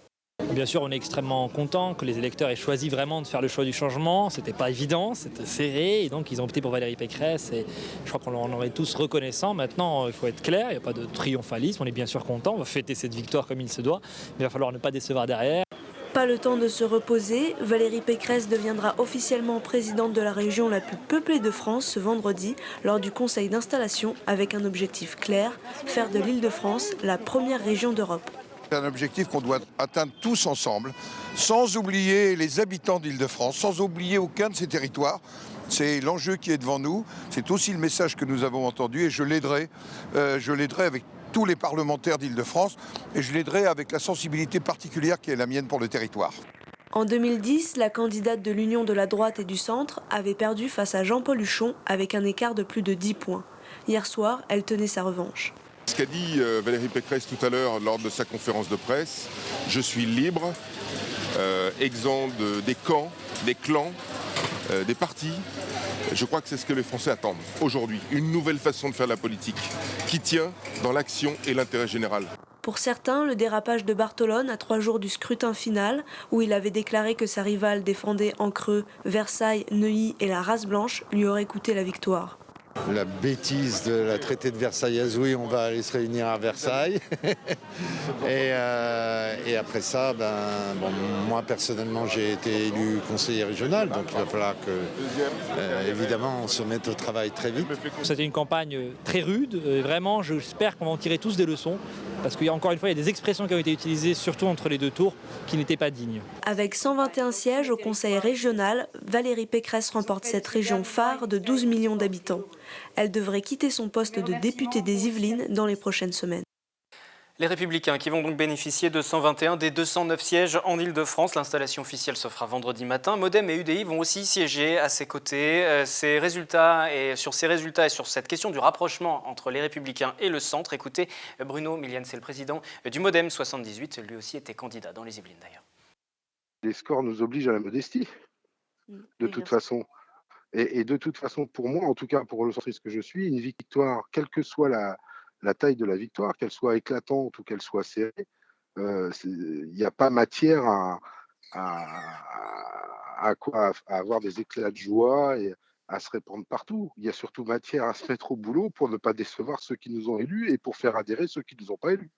Bien sûr, on est extrêmement content que les électeurs aient choisi vraiment de faire le choix du changement. C'était pas évident, c'était serré, et donc ils ont opté pour Valérie Pécresse. Et je crois qu'on en est tous reconnaissants. Maintenant, il faut être clair, il n'y a pas de triomphalisme. On est bien sûr content, on va fêter cette victoire comme il se doit, mais il va falloir ne pas décevoir derrière. Pas le temps de se reposer, Valérie Pécresse deviendra officiellement présidente de la région la plus peuplée de France ce vendredi lors du conseil d'installation avec un objectif clair, faire de l'Île-de-France la première région d'Europe. C'est un objectif qu'on doit atteindre tous ensemble, sans oublier les habitants d'Île-de-France, sans oublier aucun de ces territoires. C'est l'enjeu qui est devant nous, c'est aussi le message que nous avons entendu et je l'aiderai avec tous les parlementaires d'Île-de-France et je l'aiderai avec la sensibilité particulière qui est la mienne pour le territoire. En 2010, la candidate de l'Union de la droite et du centre avait perdu face à Jean-Paul Huchon avec un écart de plus de 10 points. Hier soir, elle tenait sa revanche. Ce qu'a dit Valérie Pécresse tout à l'heure lors de sa conférence de presse, je suis libre, exempt des camps, des clans, des partis. Je crois que c'est ce que les Français attendent aujourd'hui, une nouvelle façon de faire la politique qui tient dans l'action et l'intérêt général. Pour certains, le dérapage de Barthelone à 3 jours du scrutin final, où il avait déclaré que sa rivale défendait en creux Versailles, Neuilly et la race blanche, lui aurait coûté la victoire. La bêtise de la traité de Versailles, oui, on va aller se réunir à Versailles. et après ça, moi personnellement, j'ai été élu conseiller régional, donc il va falloir que, évidemment, on se mette au travail très vite. C'était une campagne très rude, vraiment, j'espère qu'on va en tirer tous des leçons, parce qu'il y a encore une fois, il y a des expressions qui ont été utilisées, surtout entre les deux tours, qui n'étaient pas dignes. Avec 121 sièges au conseil régional, Valérie Pécresse remporte cette région phare de 12 millions d'habitants. Elle devrait quitter son poste de députée des Yvelines dans les prochaines semaines. Les Républicains qui vont donc bénéficier de 121 des 209 sièges en Île-de-France. L'installation officielle se fera vendredi matin. Modem et UDI vont aussi siéger à ses côtés. Sur ces résultats et sur cette question du rapprochement entre les Républicains et le centre, écoutez Bruno Milian, c'est le président du Modem 78. Lui aussi était candidat dans les Yvelines d'ailleurs. Les scores nous obligent à la modestie, de toute façon. Et de toute façon, pour moi, en tout cas pour le centriste que je suis, une victoire, quelle que soit la taille de la victoire, qu'elle soit éclatante ou qu'elle soit serrée, il n'y a pas matière à avoir des éclats de joie et à se répandre partout. Il y a surtout matière à se mettre au boulot pour ne pas décevoir ceux qui nous ont élus et pour faire adhérer ceux qui ne nous ont pas élus.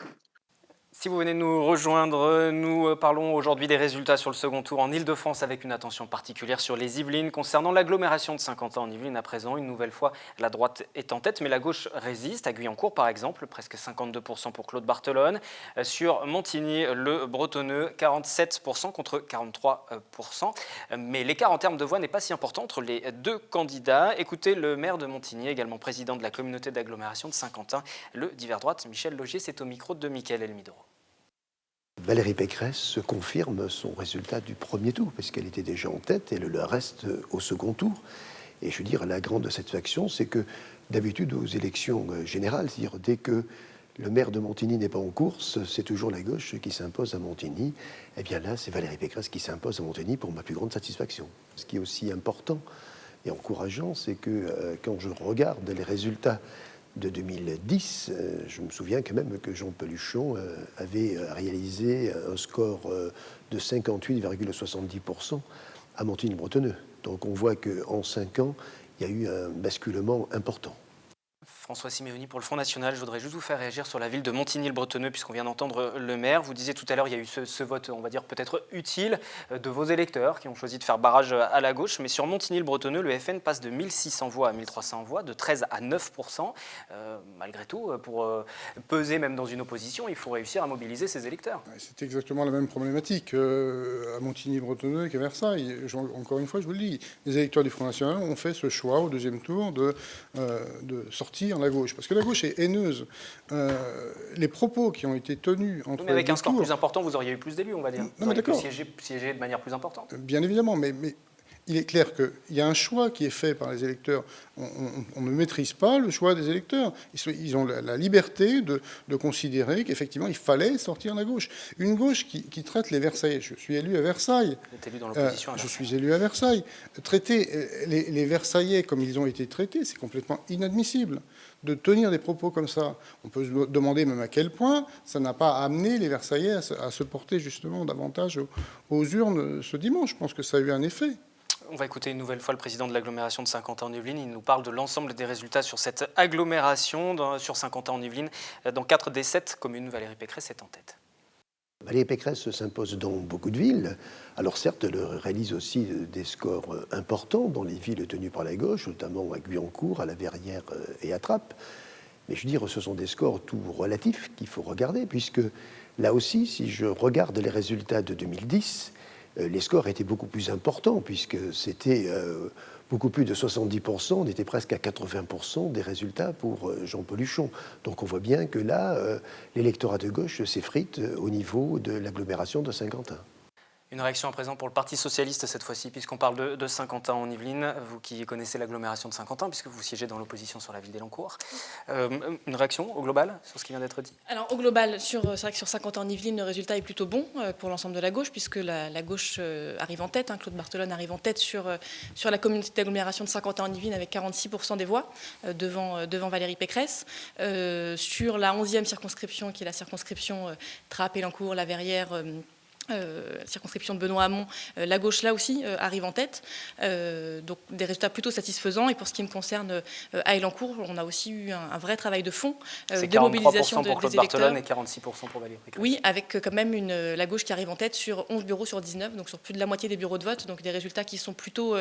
Si vous venez de nous rejoindre, nous parlons aujourd'hui des résultats sur le second tour en Île-de-France avec une attention particulière sur les Yvelines. Concernant l'agglomération de Saint-Quentin en Yvelines à présent, une nouvelle fois, la droite est en tête, mais la gauche résiste. À Guyancourt, par exemple, presque 52% pour Claude Barthelone. Sur Montigny, le Bretonneux, 47% contre 43%. Mais l'écart en termes de voix n'est pas si important entre les deux candidats. Écoutez le maire de Montigny, également président de la communauté d'agglomération de Saint-Quentin, le divers droite Michel Logier. C'est au micro de Mickaël Elmidoro. Valérie Pécresse confirme son résultat du premier tour, parce qu'elle était déjà en tête et elle le reste au second tour. Et je veux dire, la grande satisfaction, c'est que d'habitude, aux élections générales, c'est-à-dire dès que le maire de Montigny n'est pas en course, c'est toujours la gauche qui s'impose à Montigny. Eh bien là, c'est Valérie Pécresse qui s'impose à Montigny pour ma plus grande satisfaction. Ce qui est aussi important et encourageant, c'est que quand je regarde les résultats de 2010, je me souviens quand même que Jean-Paul Huchon avait réalisé un score de 58,70% à Montigny-Bretonneux. Donc on voit qu'en 5 ans, il y a eu un basculement important. François Siméoni pour le Front National. Je voudrais juste vous faire réagir sur la ville de Montigny-le-Bretonneux, puisqu'on vient d'entendre le maire. Vous disiez tout à l'heure, il y a eu ce vote, on va dire peut-être utile, de vos électeurs qui ont choisi de faire barrage à la gauche. Mais sur Montigny-le-Bretonneux, le FN passe de 1600 voix à 1300 voix, de 13 à 9%. Malgré tout, pour peser même dans une opposition, il faut réussir à mobiliser ses électeurs. C'est exactement la même problématique à Montigny-Bretonneux qu'à Versailles. Encore une fois, je vous le dis, les électeurs du Front National ont fait ce choix au deuxième tour de sortir la gauche. Parce que la gauche est haineuse. Les propos qui ont été tenus entre mais avec les un score tours, plus important, vous auriez eu plus d'élus, on va dire. Non, mais d'accord. Siéger de manière plus importante. Bien évidemment, mais il est clair qu'il y a un choix qui est fait par les électeurs. On ne maîtrise pas le choix des électeurs. Ils ont la liberté de considérer qu'effectivement, il fallait sortir la gauche. Une gauche qui traite les Versaillais. Je suis élu à Versailles. Vous êtes élu dans l'opposition à Je Versailles. suis élu à Versailles. Traiter les Versaillais comme ils ont été traités, c'est complètement inadmissible. De tenir des propos comme ça, on peut se demander même à quel point ça n'a pas amené les Versaillais à se porter justement davantage aux urnes ce dimanche. Je pense que ça a eu un effet. On va écouter une nouvelle fois le président de l'agglomération de Saint-Quentin-en-Yvelines. Il nous parle de l'ensemble des résultats sur cette agglomération sur Saint-Quentin-en-Yvelines. Dans 4 des 7 communes, Valérie Pécresse est en tête. Valérie Pécresse s'impose dans beaucoup de villes. Alors certes, elle réalise aussi des scores importants dans les villes tenues par la gauche, notamment à Guyancourt, à La Verrière et à Trappes. Mais je veux dire, ce sont des scores tout relatifs qu'il faut regarder, puisque là aussi, si je regarde les résultats de 2010, les scores étaient beaucoup plus importants, puisque c'était beaucoup plus de 70%, on était presque à 80% des résultats pour Jean-Paul Huchon. Donc on voit bien que là, l'électorat de gauche s'effrite au niveau de l'agglomération de Saint-Quentin. Une réaction à présent pour le Parti Socialiste cette fois-ci, puisqu'on parle de Saint-Quentin-en-Yvelines, vous qui connaissez l'agglomération de Saint-Quentin, puisque vous siégez dans l'opposition sur la ville d'Elancourt. Une réaction au global sur ce qui vient d'être dit? Alors au global, c'est vrai que sur Saint-Quentin-en-Yvelines, le résultat est plutôt bon pour l'ensemble de la gauche, puisque la gauche arrive en tête, Claude Barthelone arrive en tête sur la communauté d'agglomération de Saint-Quentin-en-Yvelines avec 46% des voix devant Valérie Pécresse. Sur la 11e circonscription, qui est la circonscription Trappes, Elancourt, La Verrière, circonscription de Benoît Hamon, la gauche là aussi arrive en tête, donc des résultats plutôt satisfaisants. Et pour ce qui me concerne à Elancourt, on a aussi eu un vrai travail de fond, de mobilisation pour Claude des électeurs. Barthelone et 46% pour Valérie Pécresse. Oui, avec quand même la gauche qui arrive en tête sur 11 bureaux sur 19, donc sur plus de la moitié des bureaux de vote, donc des résultats qui sont plutôt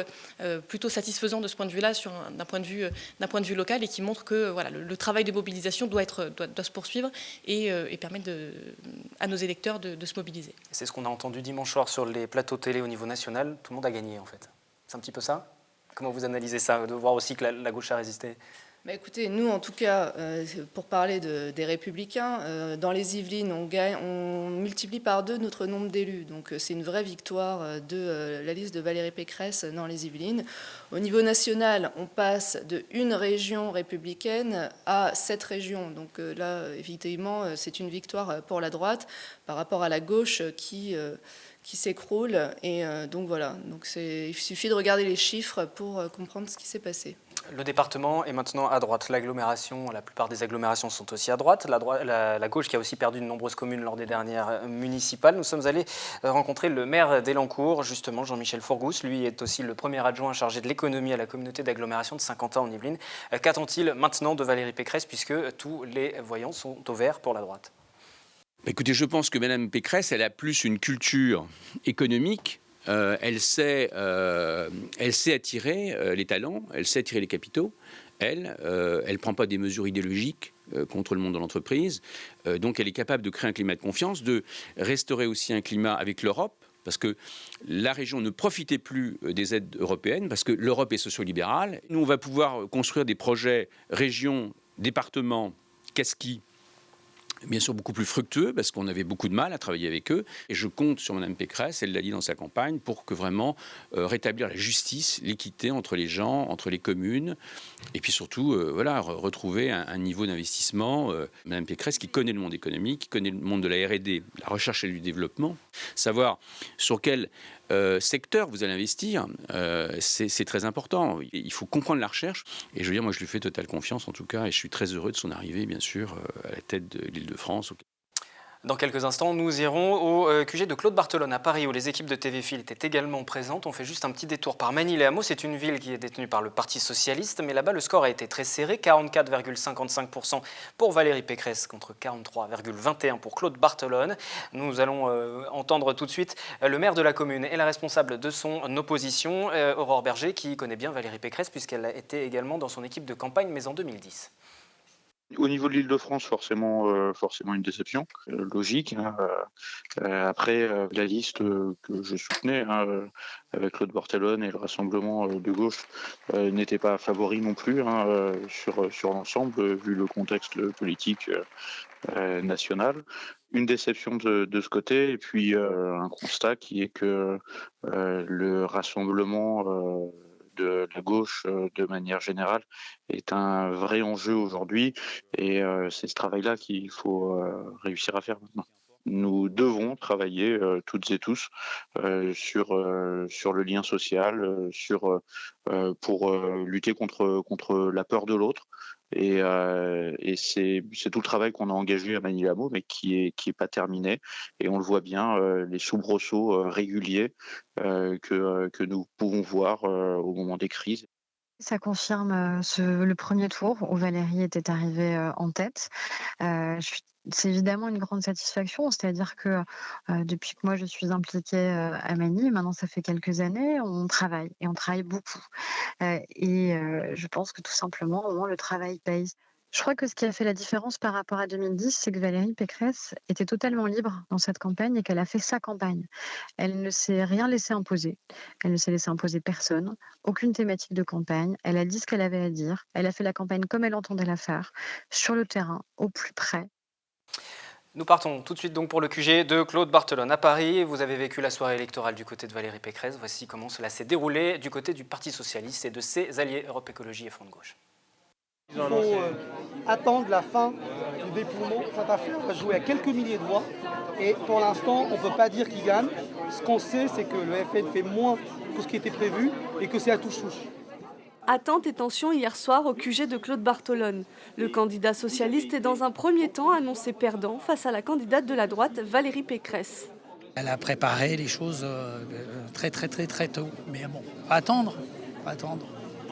satisfaisants de ce point de vue-là, d'un point de vue local, et qui montrent que voilà, le travail de mobilisation doit se poursuivre et permettre à nos électeurs de se mobiliser. C'est ce qu'on a entendu dimanche soir sur les plateaux télé au niveau national. Tout le monde a gagné en fait. C'est un petit peu ça? Comment vous analysez ça, de voir aussi que la gauche a résisté? Bah écoutez, nous en tout cas, pour parler des Républicains, dans les Yvelines, on multiplie par 2 notre nombre d'élus. Donc c'est une vraie victoire de la liste de Valérie Pécresse dans les Yvelines. Au niveau national, on passe de 1 région républicaine à 7 régions. Donc là, effectivement, c'est une victoire pour la droite par rapport à la gauche qui s'écroule. Et donc voilà, il suffit de regarder les chiffres pour comprendre ce qui s'est passé. Le département est maintenant à droite. L'agglomération, la plupart des agglomérations sont aussi à droite. La gauche qui a aussi perdu de nombreuses communes lors des dernières municipales. Nous sommes allés rencontrer le maire d'Elancourt, justement Jean-Michel Fourgousse. Lui est aussi le premier adjoint chargé de l'économie à la communauté d'agglomération de Saint-Quentin-en-Yvelines. Qu'attend-il maintenant de Valérie Pécresse, puisque tous les voyants sont au vert pour la droite? Écoutez, je pense que Mme Pécresse, elle a plus une culture économique. Elle sait attirer les talents, elle sait attirer les capitaux. Elle ne prend pas des mesures idéologiques contre le monde de l'entreprise. Donc elle est capable de créer un climat de confiance, de restaurer aussi un climat avec l'Europe, parce que la région ne profitait plus des aides européennes, parce que l'Europe est socio-libérale. Nous, on va pouvoir construire des projets régions, départements, CASQI, bien sûr beaucoup plus fructueux, parce qu'on avait beaucoup de mal à travailler avec eux. Et je compte sur Mme Pécresse, elle l'a dit dans sa campagne, pour que vraiment rétablir la justice, l'équité entre les gens, entre les communes, et puis surtout retrouver un niveau d'investissement. Mme Pécresse qui connaît le monde économique, qui connaît le monde de la R&D, la recherche et du développement, savoir sur quel secteur vous allez investir, c'est très important. Il faut comprendre la recherche. Et je veux dire, moi, je lui fais totale confiance, en tout cas, et je suis très heureux de son arrivée, bien sûr, à la tête de l'Île-de-France. Dans quelques instants, nous irons au QG de Claude Barthelone à Paris, où les équipes de TV Fil étaient également présentes. On fait juste un petit détour par Magny-les-Hameaux. C'est une ville qui est détenue par le Parti socialiste, mais là-bas, le score a été très serré, 44,55% pour Valérie Pécresse contre 43,21% pour Claude Barthelone. Nous allons entendre tout de suite le maire de la commune et la responsable de son opposition, Aurore Berger, qui connaît bien Valérie Pécresse, puisqu'elle a été également dans son équipe de campagne, mais en 2010. Au niveau de l'Île-de-France, forcément une déception, logique. Après, la liste que je soutenais avec Claude Barthelone et le Rassemblement de gauche n'était pas favori non plus sur l'ensemble, vu le contexte politique national. Une déception de ce côté, et puis un constat qui est que le Rassemblement de la gauche, de manière générale, est un vrai enjeu aujourd'hui, et c'est ce travail-là qu'il faut réussir à faire maintenant. Nous devons travailler toutes et tous sur le lien social, pour lutter contre la peur de l'autre. Et c'est tout le travail qu'on a engagé à Magny-les-Hameaux, mais qui est pas terminé. Et on le voit bien, les soubresauts réguliers que nous pouvons voir au moment des crises. Ça confirme le premier tour où Valérie était arrivée en tête. C'est évidemment une grande satisfaction, c'est-à-dire que depuis que moi je suis impliquée à Magny, maintenant ça fait quelques années, on travaille et on travaille beaucoup. Je pense que tout simplement, au moins le travail paye. Je crois que ce qui a fait la différence par rapport à 2010, c'est que Valérie Pécresse était totalement libre dans cette campagne et qu'elle a fait sa campagne. Elle ne s'est rien laissé imposer. Elle ne s'est laissé imposer personne, aucune thématique de campagne. Elle a dit ce qu'elle avait à dire. Elle a fait la campagne comme elle entendait la faire, sur le terrain, au plus près. Nous partons tout de suite donc pour le QG de Claude Barthelone à Paris. Vous avez vécu la soirée électorale du côté de Valérie Pécresse. Voici comment cela s'est déroulé du côté du Parti socialiste et de ses alliés Europe Écologie et Front de Gauche. Il faut attendre la fin du dépouillement. Cette affaire va jouer à quelques milliers de voix et pour l'instant, on ne peut pas dire qui gagne. Ce qu'on sait, c'est que le FN fait moins que ce qui était prévu et que c'est à touche-touche. Attente et tension hier soir au QG de Claude Barthelone. Le candidat socialiste est dans un premier temps annoncé perdant face à la candidate de la droite, Valérie Pécresse. Elle a préparé les choses très tôt. Mais bon, attendre.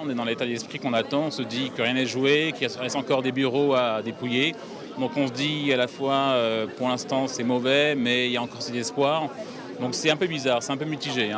On est dans l'état d'esprit qu'on attend, on se dit que rien n'est joué, qu'il reste encore des bureaux à dépouiller. Donc on se dit à la fois, pour l'instant c'est mauvais, mais il y a encore cet espoir. Donc c'est un peu bizarre, c'est un peu mitigé.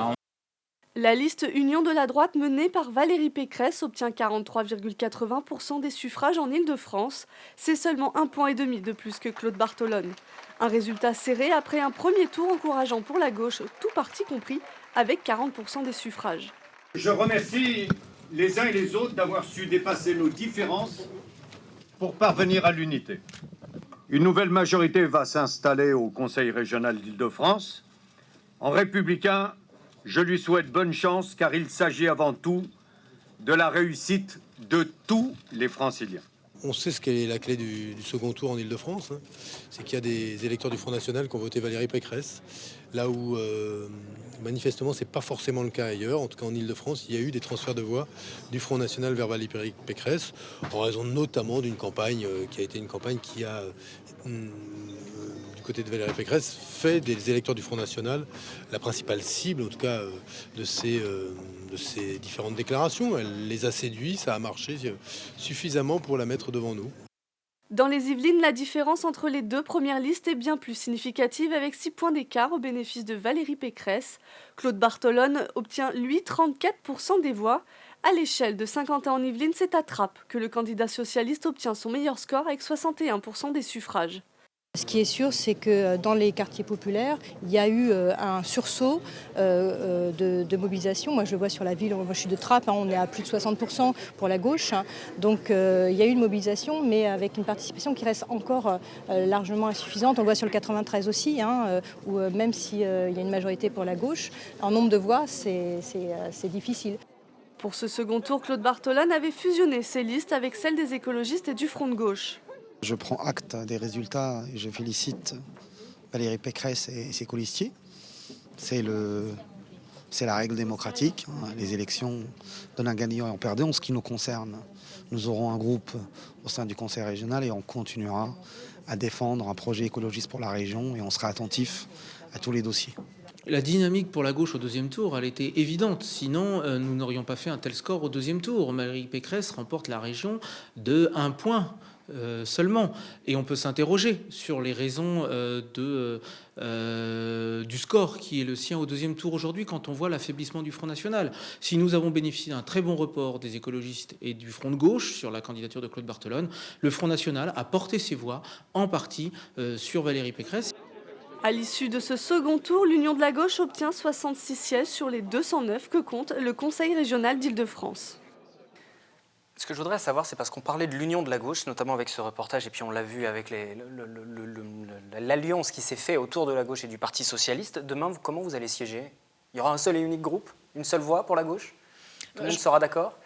La liste Union de la droite menée par Valérie Pécresse obtient 43,80% des suffrages en Île-de-France. C'est seulement 1,5 point de plus que Claude Barthelone. Un résultat serré après un premier tour encourageant pour la gauche, tout parti compris, avec 40% des suffrages. Je remercie les uns et les autres d'avoir su dépasser nos différences pour parvenir à l'unité. Une nouvelle majorité va s'installer au Conseil régional d'Île-de-France. En républicain, je lui souhaite bonne chance car il s'agit avant tout de la réussite de tous les Franciliens. On sait ce qu'est la clé du second tour en Île-de-France, c'est qu'il y a des électeurs du Front National qui ont voté Valérie Pécresse, là où manifestement c'est pas forcément le cas ailleurs. En tout cas en Île-de-France, il y a eu des transferts de voix du Front National vers Valérie Pécresse, en raison notamment d'une campagne qui a été une campagne qui a, du côté de Valérie Pécresse, fait des électeurs du Front National la principale cible, en tout cas de ces différentes déclarations. Elle les a séduits, ça a marché suffisamment pour la mettre devant nous. Dans les Yvelines, la différence entre les deux premières listes est bien plus significative avec 6 points d'écart au bénéfice de Valérie Pécresse. Claude Barthelone obtient, lui, 34% des voix. À l'échelle de Saint-Quentin-en-Yvelines, c'est à Trappes que le candidat socialiste obtient son meilleur score avec 61% des suffrages. Ce qui est sûr, c'est que dans les quartiers populaires, il y a eu un sursaut de mobilisation. Moi, je le vois sur la ville, moi je suis de Trappes, on est à plus de 60% pour la gauche. Donc il y a eu une mobilisation, mais avec une participation qui reste encore largement insuffisante. On le voit sur le 93 aussi, où même s'il y a une majorité pour la gauche, en nombre de voix, c'est difficile. Pour ce second tour, Claude Barthelone avait fusionné ses listes avec celles des écologistes et du Front de Gauche. Je prends acte des résultats et je félicite Valérie Pécresse et ses colistiers. C'est la règle démocratique. Les élections donnent un gagnant et un perdant. En ce qui nous concerne, nous aurons un groupe au sein du Conseil régional et on continuera à défendre un projet écologiste pour la région et on sera attentif à tous les dossiers. La dynamique pour la gauche au deuxième tour, elle était évidente. Sinon, nous n'aurions pas fait un tel score au deuxième tour. Valérie Pécresse remporte la région de 1 point seulement. Et on peut s'interroger sur les raisons du score qui est le sien au deuxième tour aujourd'hui quand on voit l'affaiblissement du Front National. Si nous avons bénéficié d'un très bon report des écologistes et du Front de gauche sur la candidature de Claude Barthelone, le Front National a porté ses voix en partie sur Valérie Pécresse. À l'issue de ce second tour, l'Union de la gauche obtient 66 sièges sur les 209 que compte le Conseil régional d'Île-de-France. Ce que je voudrais savoir, c'est parce qu'on parlait de l'union de la gauche, notamment avec ce reportage, et puis on l'a vu avec l'alliance qui s'est faite autour de la gauche et du Parti socialiste. Demain, comment vous allez siéger? Il y aura un seul et unique groupe? Une seule voix pour la gauche? Tout le monde sera d'accord?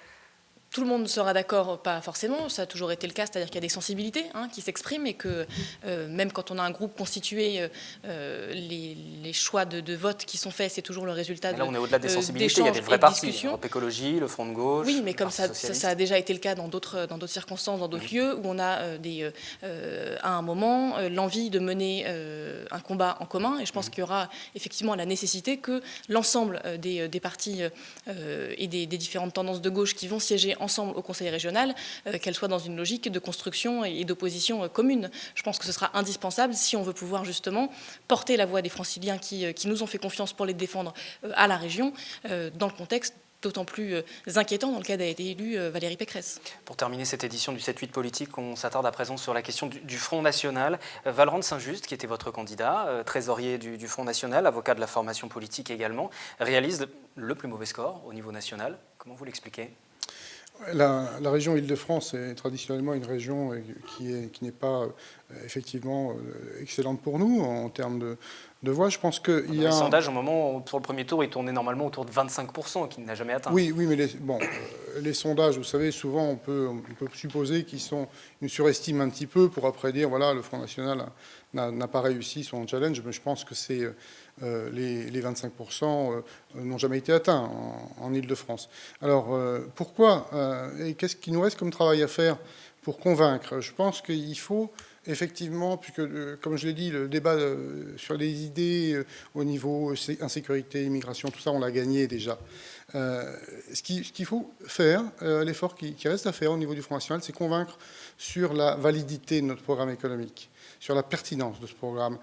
Tout le monde sera d'accord, pas forcément, ça a toujours été le cas, c'est-à-dire qu'il y a des sensibilités qui s'expriment et que même quand on a un groupe constitué, les choix de vote qui sont faits, c'est toujours le résultat là, on est au-delà des sensibilités, il y a des vrais partis, Europe Écologie, le Front de gauche. Oui, mais comme ça a déjà été le cas dans d'autres circonstances, dans d'autres lieux, où on a à un moment l'envie de mener un combat en commun, et je pense qu'il y aura effectivement la nécessité que l'ensemble des partis et des différentes tendances de gauche qui vont siéger ensemble au Conseil régional, qu'elles soient dans une logique de construction et d'opposition commune. Je pense que ce sera indispensable si on veut pouvoir justement porter la voix des franciliens qui nous ont fait confiance pour les défendre à la région, dans le contexte d'autant plus inquiétant dans lequel a été élue Valérie Pécresse. Pour terminer cette édition du 7-8 politique, on s'attarde à présent sur la question du Front National. Valrand de Saint-Just, qui était votre candidat, trésorier du Front National, avocat de la formation politique également, réalise le plus mauvais score au niveau national. Comment vous l'expliquez ? La région Île-de-France est traditionnellement une région qui n'est pas effectivement excellente pour nous en termes de voix. Je pense qu'il y a... Les sondages, au moment, sur le premier tour, ils tournaient normalement autour de 25%, qu'il n'a jamais atteint. Oui, mais les sondages, vous savez, souvent on peut supposer qu'ils surestiment un petit peu pour après dire, voilà, le Front National n'a pas réussi son challenge, mais je pense que c'est... les 25% n'ont jamais été atteints en Île-de-France. Alors, pourquoi et qu'est-ce qu'il nous reste comme travail à faire pour convaincre? Je pense qu'il faut effectivement, puisque, comme je l'ai dit, le débat sur les idées au niveau insécurité, immigration, tout ça, on l'a gagné déjà. Ce qu'il faut faire, l'effort qui reste à faire au niveau du Front National, c'est convaincre sur la validité de notre programme économique, sur la pertinence de ce programme,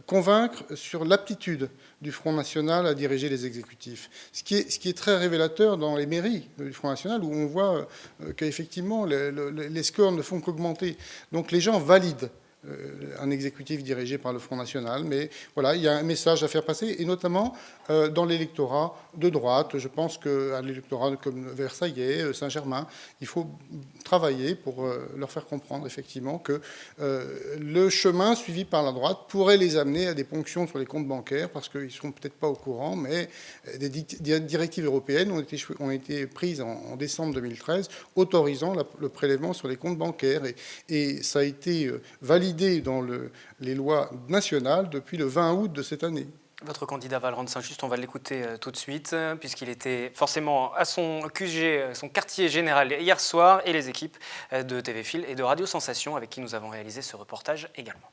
convaincre sur l'aptitude du Front National à diriger les exécutifs. Ce qui est très révélateur dans les mairies du Front National, où on voit qu'effectivement les scores ne font qu'augmenter. Donc les gens valident un exécutif dirigé par le Front National, mais voilà, il y a un message à faire passer, et notamment dans l'électorat de droite. Je pense qu'à l'électorat comme Versailles, Saint-Germain, il faut travailler pour leur faire comprendre effectivement que le chemin suivi par la droite pourrait les amener à des ponctions sur les comptes bancaires, parce qu'ils ne sont peut-être pas au courant, mais des directives européennes ont été prises en décembre 2013, autorisant le prélèvement sur les comptes bancaires, et ça a été validé dans les lois nationales depuis le 20 août de cette année. Votre candidat Valrand de Saint-Just, on va l'écouter tout de suite, puisqu'il était forcément à son QG, son quartier général hier soir, et les équipes de TV Fil et de Radio Sensation avec qui nous avons réalisé ce reportage également.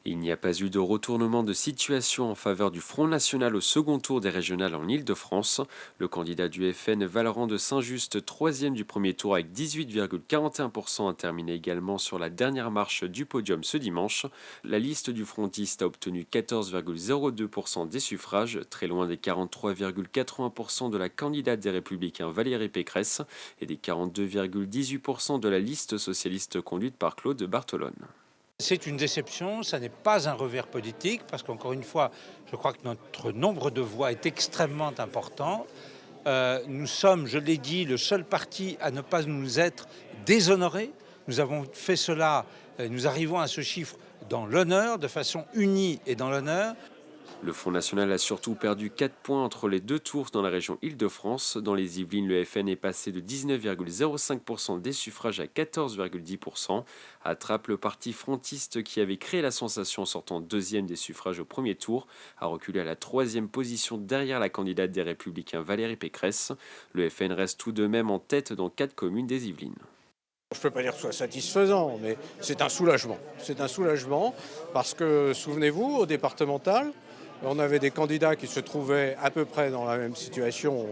Il n'y a pas eu de retournement de situation en faveur du Front National au second tour des régionales en Île-de-France. Le candidat du FN, Valrand de Saint-Just, troisième du premier tour avec 18,41%, a terminé également sur la dernière marche du podium ce dimanche. La liste du frontiste a obtenu 14,02% des suffrages, très loin des 43,80% de la candidate des Républicains Valérie Pécresse et des 42,18% de la liste socialiste conduite par Claude Barthelone. C'est une déception, ça n'est pas un revers politique, parce qu'encore une fois, je crois que notre nombre de voix est extrêmement important. Nous sommes, je l'ai dit, le seul parti à ne pas nous être déshonorés. Nous avons fait cela, nous arrivons à ce chiffre dans l'honneur, de façon unie et dans l'honneur. Le Front National a surtout perdu 4 points entre les deux tours dans la région Île-de-France. Dans les Yvelines, le FN est passé de 19,05% des suffrages à 14,10%. À Trappes, le parti frontiste qui avait créé la sensation en sortant deuxième des suffrages au premier tour a reculé à la 3e position derrière la candidate des Républicains Valérie Pécresse. Le FN reste tout de même en tête dans 4 communes des Yvelines. Je ne peux pas dire que ce soit satisfaisant, mais c'est un soulagement. C'est un soulagement parce que, souvenez-vous, au départemental, on avait des candidats qui se trouvaient à peu près dans la même situation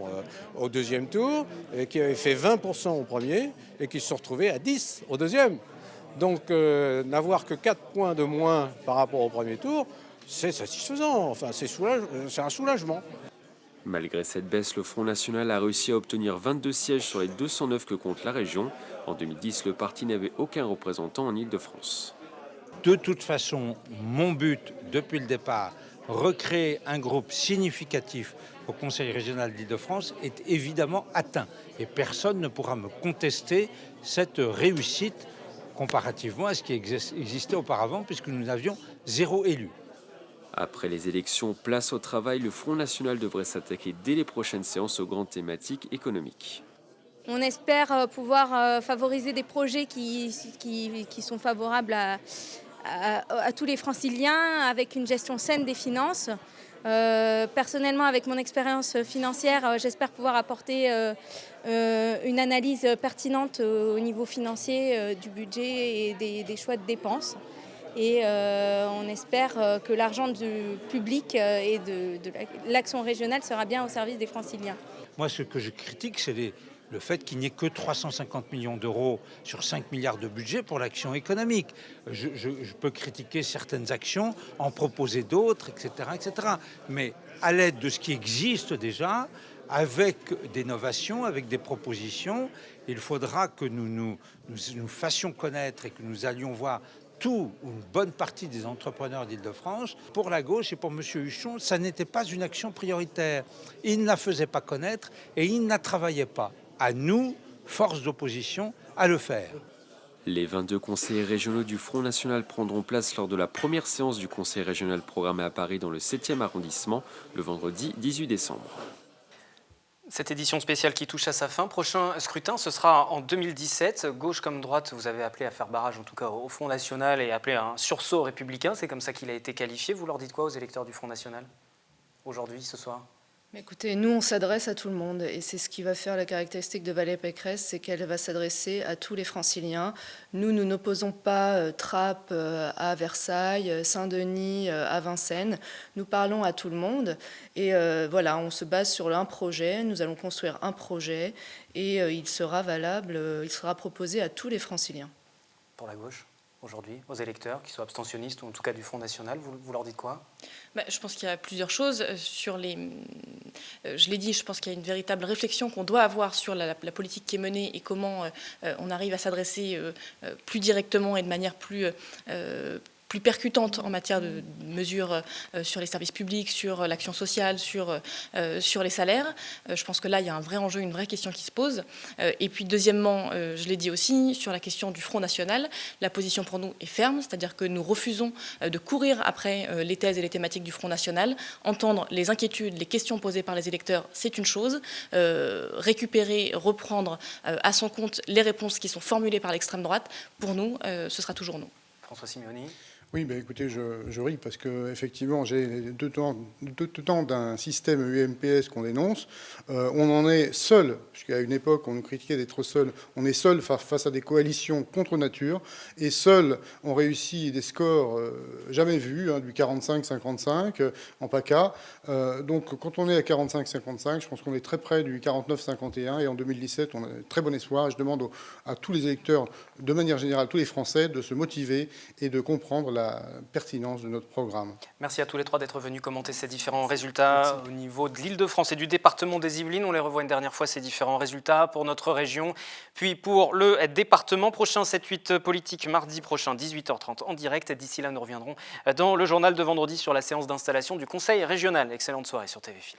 au deuxième tour, et qui avaient fait 20% au premier et qui se sont retrouvés à 10 au deuxième. Donc n'avoir que 4 points de moins par rapport au premier tour, c'est satisfaisant, enfin c'est un soulagement. Malgré cette baisse, le Front National a réussi à obtenir 22 sièges sur les 209 que compte la région. En 2010, le parti n'avait aucun représentant en Île-de-France. De toute façon, mon but depuis le départ, recréer un groupe significatif au Conseil régional d'Île-de-France est évidemment atteint. Et personne ne pourra me contester cette réussite comparativement à ce qui existait auparavant, puisque nous avions 0 élu. Après les élections, place au travail, le Front National devrait s'attaquer dès les prochaines séances aux grandes thématiques économiques. On espère pouvoir favoriser des projets qui sont favorables à tous les franciliens, avec une gestion saine des finances. Personnellement, avec mon expérience financière, j'espère pouvoir apporter une analyse pertinente au niveau financier du budget et des choix de dépenses. Et on espère que l'argent du public et de l'action régionale sera bien au service des franciliens. Moi, ce que je critique, c'est le fait qu'il n'y ait que 350 millions d'euros sur 5 milliards de budget pour l'action économique. Je peux critiquer certaines actions, en proposer d'autres, etc., etc. Mais à l'aide de ce qui existe déjà, avec des novations, avec des propositions, il faudra que nous fassions connaître et que nous allions voir tout ou une bonne partie des entrepreneurs d'Île-de-France. Pour la gauche et pour M. Huchon, ça n'était pas une action prioritaire. Il ne la faisait pas connaître et il ne la travaillait pas. À nous, force d'opposition, à le faire. Les 22 conseillers régionaux du Front National prendront place lors de la première séance du Conseil régional programmé à Paris dans le 7e arrondissement, le vendredi 18 décembre. Cette édition spéciale qui touche à sa fin, prochain scrutin, ce sera en 2017. Gauche comme droite, vous avez appelé à faire barrage, en tout cas au Front National, et appelé à un sursaut républicain. C'est comme ça qu'il a été qualifié. Vous leur dites quoi aux électeurs du Front National, aujourd'hui, ce soir ? Écoutez, nous, on s'adresse à tout le monde et c'est ce qui va faire la caractéristique de Valérie Pécresse, c'est qu'elle va s'adresser à tous les franciliens. Nous n'opposons pas Trappes à Versailles, Saint-Denis à Vincennes. Nous parlons à tout le monde et voilà, on se base sur un projet. Nous allons construire un projet et il sera valable, il sera proposé à tous les franciliens. Pour la gauche, aujourd'hui, aux électeurs qui soient abstentionnistes ou en tout cas du Front National, vous leur dites quoi ? Je pense qu'il y a plusieurs choses. Je l'ai dit, je pense qu'il y a une véritable réflexion qu'on doit avoir sur la politique qui est menée et comment on arrive à s'adresser plus directement et de manière plus percutante en matière de mesures sur les services publics, sur l'action sociale, sur les salaires. Je pense que là, il y a un vrai enjeu, une vraie question qui se pose. Et puis, deuxièmement, je l'ai dit aussi, sur la question du Front National, la position pour nous est ferme, c'est-à-dire que nous refusons de courir après les thèses et les thématiques du Front National. Entendre les inquiétudes, les questions posées par les électeurs, c'est une chose. Récupérer, reprendre à son compte les réponses qui sont formulées par l'extrême droite, pour nous, ce sera toujours non. François Simeoni. Oui, écoutez, je ris parce qu'effectivement, j'ai deux temps d'un système UMPS qu'on dénonce. On en est seul, puisqu'à une époque, on nous critiquait d'être seul. On est seul face à des coalitions contre nature. Et seul, on réussit des scores jamais vus, du 45-55 en PACA. Donc, quand on est à 45-55, je pense qu'on est très près du 49-51. Et en 2017, on a un très bon espoir. Et je demande à tous les électeurs, de manière générale, tous les Français, de se motiver et de comprendre la pertinence de notre programme. Merci à tous les trois d'être venus commenter ces différents résultats. Au niveau de l'Île-de-France et du département des Yvelines. On les revoit une dernière fois, ces différents résultats pour notre région. Puis pour le département prochain, 7-8 politique, mardi prochain, 18h30 en direct. D'ici là, nous reviendrons dans le journal de vendredi sur la séance d'installation du Conseil régional. Excellente soirée sur TV Fil.